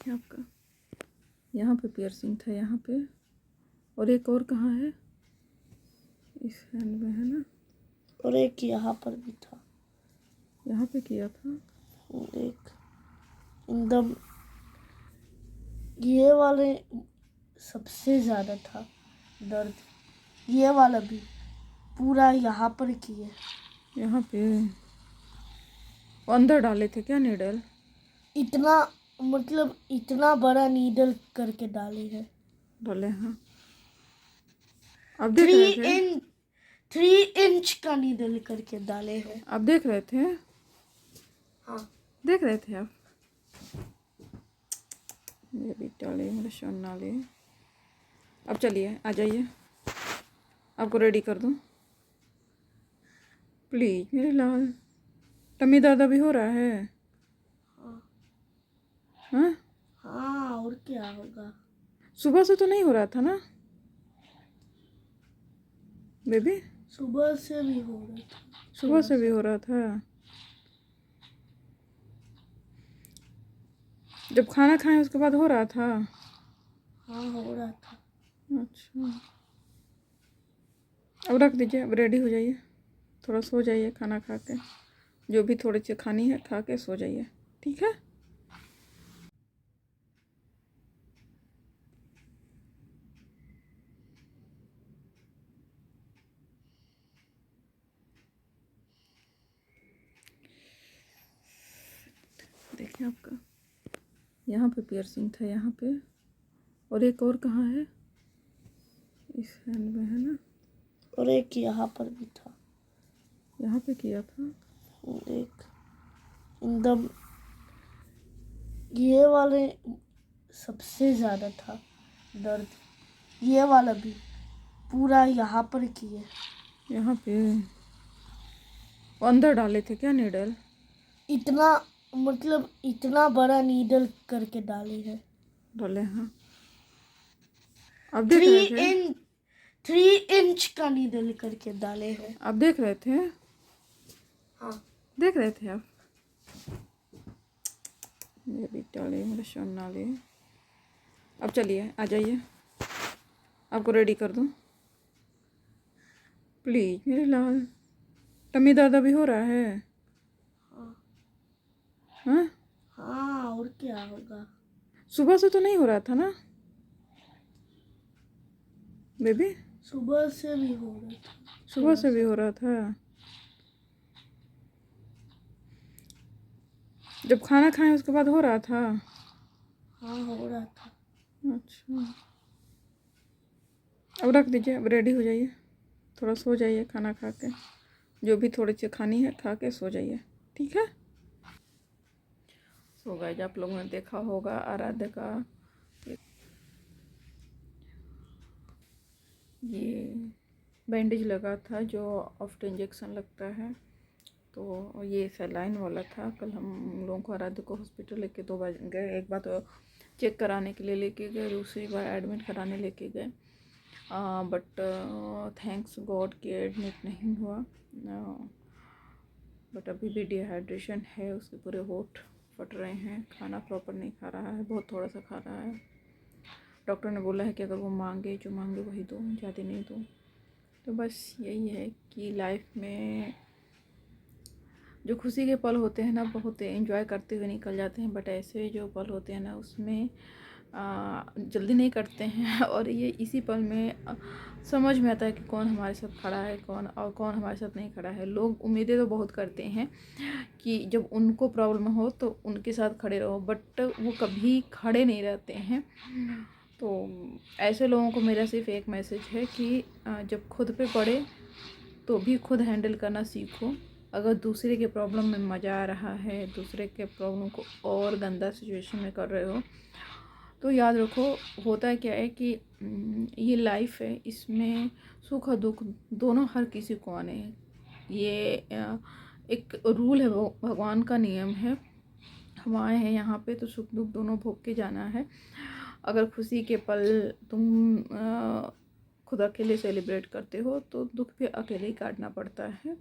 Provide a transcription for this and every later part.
देखिए आपका यहाँ पे पियर्सिंग था, यहाँ पे, और एक और कहाँ है, इस हैंड में है ना, और एक यहाँ पर भी था, यहाँ पे किया था। एक एकदम ये वाले सबसे ज्यादा था दर्द, ये वाला भी पूरा यहाँ पर किए। यहाँ पे अंदर डाले थे क्या नीडल? इतना मतलब इतना बड़ा नीडल करके डाले हैं। डाले, हाँ। आप देख रहे थे? 3 इंच का नीडल करके डाले हैं। आप देख रहे थे? हाँ देख रहे थे आप? मेरे बेटाले, मेरे सोनाले। अब चलिए, आ जाइए, आपको रेडी कर दूँ प्लीज मेरे लाल। टम्मी दादा भी हो रहा है? हाँ हाँ, और क्या होगा। सुबह से तो नहीं हो रहा था ना बेबी? सुबह से भी हो रहा था। सुबह से भी हो रहा था। जब खाना खाएं उसके बाद हो रहा था? हाँ, हो रहा था। अच्छा, अब रख दीजिए, अब रेडी हो जाइए, थोड़ा सो जाइए, खाना खा के जो भी थोड़ी सी खानी है खा के सो जाइए, ठीक है? देखिए आपका यहाँ पे पियर्सिंग था, यहाँ पे, और एक और कहाँ है, इस हैंड में है ना, और एक यहाँ पर भी था, यहाँ पे किया था। एक एकदम ये वाले सबसे ज्यादा था दर्द, ये वाला भी पूरा यहाँ पर किए। यहाँ पे अंदर डाले थे क्या नीडल? इतना मतलब इतना बड़ा नीडल करके डाले हैं। डाले, हाँ। आप देख रहे थे? 3 इंच का नीडल करके डाले हैं। आप देख रहे थे? हाँ देख रहे थे आप? मेरे बेटाले, मेरे सोनाले। अब चलिए, आ जाइए, आपको रेडी कर दूँ प्लीज मेरे लाल। टम्मी दादा भी हो रहा है? हाँ हाँ, और क्या होगा। सुबह से तो नहीं हो रहा था ना बेबी? सुबह से भी हो रहा था। सुबह से भी हो रहा था। जब खाना खाएं उसके बाद हो रहा था? हाँ, हो रहा था। अच्छा, अब रख दीजिए, अब रेडी हो जाइए, थोड़ा सो जाइए, खाना खा के जो भी थोड़ी सी खानी है खा के सो जाइए, ठीक है? सो गाइस, आप लोगों ने देखा होगा आराध्या का ये बैंडेज लगा था जो आफ्टर इंजेक्शन लगता है, तो ये सलाइन वाला था। कल हम लोगों को आराध्या को हॉस्पिटल लेके 2 बार गए, एक बार तो चेक कराने के लिए लेके गए, दूसरी बार एडमिट कराने लेके गए, बट थैंक्स गॉड कि एडमिट नहीं हुआ। बट अभी भी डिहाइड्रेशन है, उसके पूरे होठ फट रहे हैं, खाना प्रॉपर नहीं खा रहा है, बहुत थोड़ा सा खा रहा है। डॉक्टर ने बोला है कि अगर वो मांगे जो मांगे वही दो, ज़्यादा नहीं दो। तो बस यही है कि लाइफ में जो खुशी के पल होते हैं ना, बहुत एंजॉय करते हुए निकल जाते हैं, बट ऐसे जो पल होते हैं ना उसमें जल्दी नहीं करते हैं और ये इसी पल में समझ में आता है कि कौन हमारे साथ खड़ा है, कौन हमारे साथ नहीं खड़ा है। लोग उम्मीदें तो बहुत करते हैं कि जब उनको प्रॉब्लम हो तो उनके साथ खड़े रहो, बट वो कभी खड़े नहीं रहते हैं। तो ऐसे लोगों को मेरा सिर्फ एक मैसेज है कि जब खुद पे पड़े तो भी खुद हैंडल करना सीखो। अगर दूसरे के प्रॉब्लम में मज़ा आ रहा है, दूसरे के प्रॉब्लम को और गंदा सिचुएशन में कर रहे हो, तो याद रखो होता है क्या है कि ये लाइफ है, इसमें सुख और दुख दोनों हर किसी को आने हैं। ये एक रूल है, वो भगवान का नियम है। हम आए हैं यहाँ पे तो सुख दुख दोनों भोग के जाना है। अगर खुशी के पल तुम खुद अकेले सेलिब्रेट करते हो तो दुख भी अकेले ही काटना पड़ता है,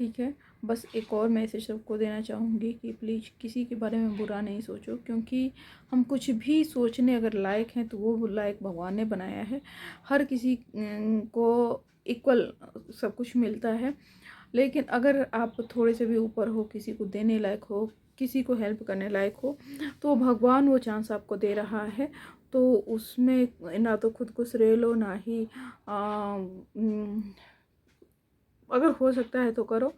ठीक है। बस एक और मैसेज सबको देना चाहूँगी कि प्लीज़ किसी के बारे में बुरा नहीं सोचो, क्योंकि हम कुछ भी सोचने अगर लायक हैं तो वो लायक भगवान ने बनाया है। हर किसी को इक्वल सब कुछ मिलता है, लेकिन अगर आप थोड़े से भी ऊपर हो, किसी को देने लायक हो, किसी को हेल्प करने लायक हो, तो भगवान वो चांस आपको दे रहा है। तो उसमें ना तो खुद को श्रेय लो, ना ही अगर हो सकता है तो करो,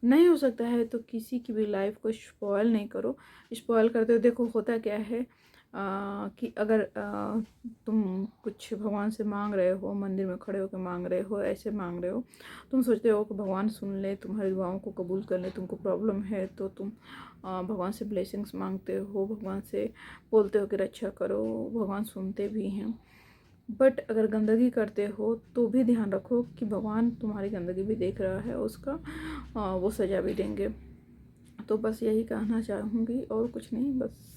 नहीं हो सकता है तो किसी की भी लाइफ को स्पॉयल नहीं करो। स्पॉयल करते हो, देखो होता क्या है कि अगर तुम कुछ भगवान से मांग रहे हो, मंदिर में खड़े होकर मांग रहे हो, ऐसे मांग रहे हो, तुम सोचते हो कि भगवान सुन ले, तुम्हारी दुआओं को कबूल कर ले, तुमको प्रॉब्लम है तो तुम भगवान से ब्लेसिंग्स मांगते हो, भगवान से बोलते हो कि रक्षा करो, भगवान सुनते भी हैं। बट अगर गंदगी करते हो तो भी ध्यान रखो कि भगवान तुम्हारी गंदगी भी देख रहा है, उसका वो सज़ा भी देंगे। तो बस यही कहना चाहूँगी और कुछ नहीं। बस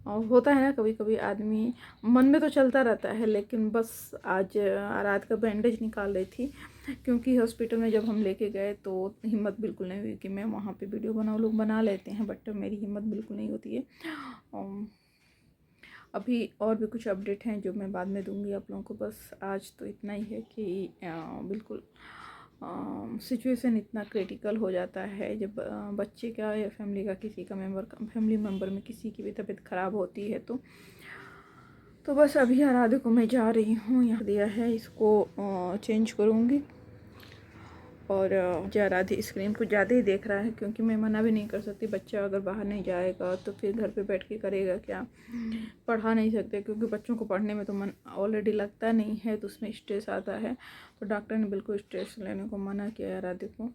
होता है ना, कभी कभी आदमी मन में तो चलता रहता है, लेकिन बस आज रात का बैंडेज निकाल रही थी, क्योंकि हॉस्पिटल में जब हम लेके गए तो हिम्मत बिल्कुल नहीं हुई कि मैं वहाँ पे वीडियो बनाऊँ। लोग बना लेते हैं बट मेरी हिम्मत बिल्कुल नहीं होती है। अभी और भी कुछ अपडेट हैं जो मैं बाद में दूंगी आप लोगों को। बस आज तो इतना ही है कि बिल्कुल सिचुएशन इतना क्रिटिकल हो जाता है जब बच्चे का या फैमिली का किसी का फैमिली मेम्बर में किसी की भी तबीयत ख़राब होती है। तो बस अभी आराध्य को मैं जा रही हूँ, यहाँ दिया है इसको चेंज करूँगी। और आराध्य स्क्रीन को ज़्यादा ही देख रहा है, क्योंकि मैं मना भी नहीं कर सकती। बच्चा अगर बाहर नहीं जाएगा तो फिर घर पे बैठ के करेगा क्या, पढ़ा नहीं सकते, क्योंकि बच्चों को पढ़ने में तो मन ऑलरेडी लगता नहीं है, तो उसमें स्ट्रेस आता है। तो डॉक्टर ने बिल्कुल स्ट्रेस लेने को मना किया है आराध्य को।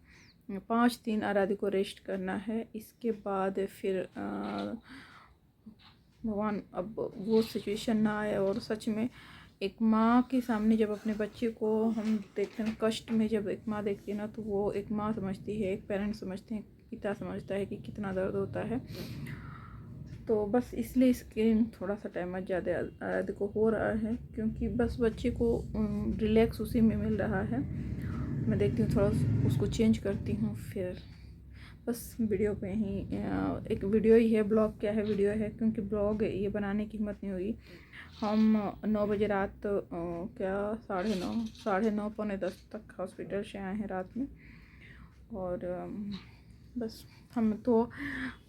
5 दिन आराध्य को रेस्ट करना है, इसके बाद फिर भगवान अब वो सिचुएशन ना आए। और सच में एक माँ के सामने जब अपने बच्चे को हम देखते हैं कष्ट में, जब एक माँ देखती है ना, तो वो एक माँ समझती है, एक पेरेंट समझते हैं, पिता समझता है कि कितना दर्द होता है। तो बस इसलिए स्क्रीन थोड़ा सा टाइम ज़्यादा आराध्य को हो रहा है, क्योंकि बस बच्चे को रिलैक्स उसी में मिल रहा है। मैं देखती हूँ, थोड़ा उसको चेंज करती हूँ, फिर बस वीडियो पे ही एक वीडियो ही है, ब्लॉग क्या है, वीडियो है, क्योंकि ब्लॉग ये बनाने की हिम्मत नहीं हुई। हम 9 बजे रात क्या 9:30 पौने 10 तक हॉस्पिटल से आए हैं रात में। और बस हम तो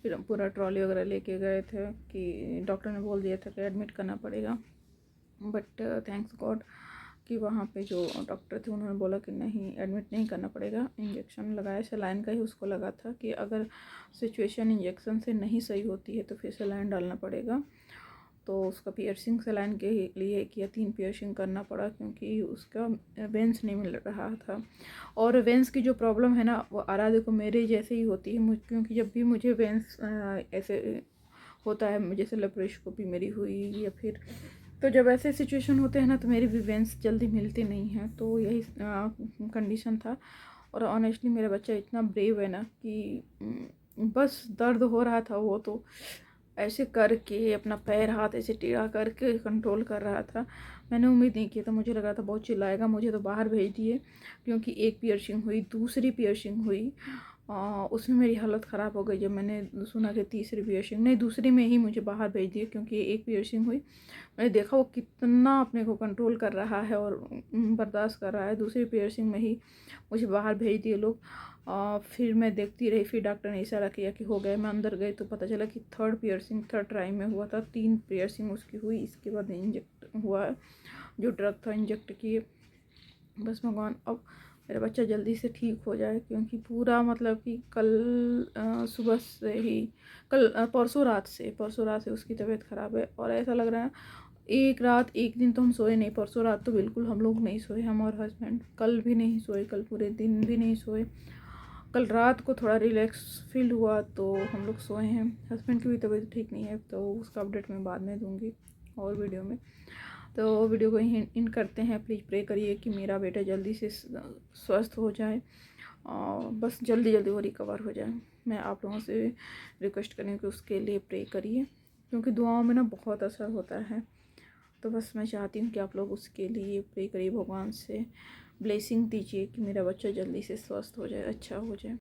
फिर पूरा ट्रॉली वगैरह लेके गए थे कि डॉक्टर ने बोल दिया था कि एडमिट करना पड़ेगा। बट थैंक्स गॉड कि वहाँ पे जो डॉक्टर थे उन्होंने बोला कि नहीं, एडमिट नहीं करना पड़ेगा। इंजेक्शन लगाया, सलाइन का ही उसको लगा था कि अगर सिचुएशन इंजेक्शन से नहीं सही होती है तो फिर सलाइन डालना पड़ेगा। तो उसका पियर्सिंग सलाइन के लिए किया, 3 पियर्सिंग करना पड़ा, क्योंकि उसका वेंस नहीं मिल रहा था। और वेंस की जो प्रॉब्लम है ना, वो आराध्य को मेरे जैसे ही होती है, क्योंकि जब भी मुझे वेंस ऐसे होता है, जैसे लेप्रोस्कोपी मेरी हुई या फिर, तो जब ऐसे सिचुएशन होते हैं ना तो मेरी भी वेंस जल्दी मिलती नहीं हैं। तो यही कंडीशन था। और ऑनेस्टली मेरा बच्चा इतना ब्रेव है ना कि बस दर्द हो रहा था, वो तो ऐसे करके अपना पैर हाथ ऐसे टेढ़ा करके कंट्रोल कर रहा था। मैंने उम्मीद नहीं किया था, मुझे लगा था बहुत चिल्लाएगा, मुझे तो बाहर भेज दिए, क्योंकि एक पियर्सिंग हुई, दूसरी पियर्सिंग हुई, उसमें मेरी हालत ख़राब हो गई। जब मैंने सुना कि तीसरी पियर्सिंग नहीं, दूसरी में ही मुझे बाहर भेज दिए, क्योंकि एक पियर्सिंग हुई। मैंने देखा वो कितना अपने को कंट्रोल कर रहा है और बर्दाश्त कर रहा है। दूसरी पियर्सिंग में ही मुझे बाहर भेज दिए लोग। फिर मैं देखती रही, फिर डॉक्टर ने इशारा किया कि हो गए। मैं अंदर गई तो पता चला कि 3rd पियर्सिंग 3rd ट्राई में हुआ था। 3 पियर्सिंग उसकी हुई, इसके बाद इंजेक्ट हुआ, जो ड्रग था इंजेक्ट किए। बस भगवान अब मेरा बच्चा जल्दी से ठीक हो जाए, क्योंकि पूरा मतलब कि कल सुबह से ही, परसों रात से उसकी तबीयत ख़राब है। और ऐसा लग रहा है एक दिन तो हम सोए नहीं। परसों रात तो बिल्कुल हम लोग नहीं सोए, हम और हस्बैंड कल भी नहीं सोए, कल पूरे दिन भी नहीं सोए। कल रात को थोड़ा रिलैक्स फील हुआ तो हम लोग सोए हैं। हस्बैंड की भी तबीयत ठीक नहीं है, तो उसका अपडेट मैं बाद में दूंगी और वीडियो में। तो वीडियो को यहीं इन करते हैं। प्लीज़ प्रे करिए कि मेरा बेटा जल्दी से स्वस्थ हो जाए, और बस जल्दी जल्दी वो रिकवर हो जाए। मैं आप लोगों से रिक्वेस्ट करें कि उसके लिए प्रे करिए, क्योंकि दुआओं में ना बहुत असर होता है। तो बस मैं चाहती हूँ कि आप लोग उसके लिए प्रे करिए, भगवान से ब्लेसिंग दीजिए कि मेरा बच्चा जल्दी से स्वस्थ हो जाए, अच्छा हो जाए।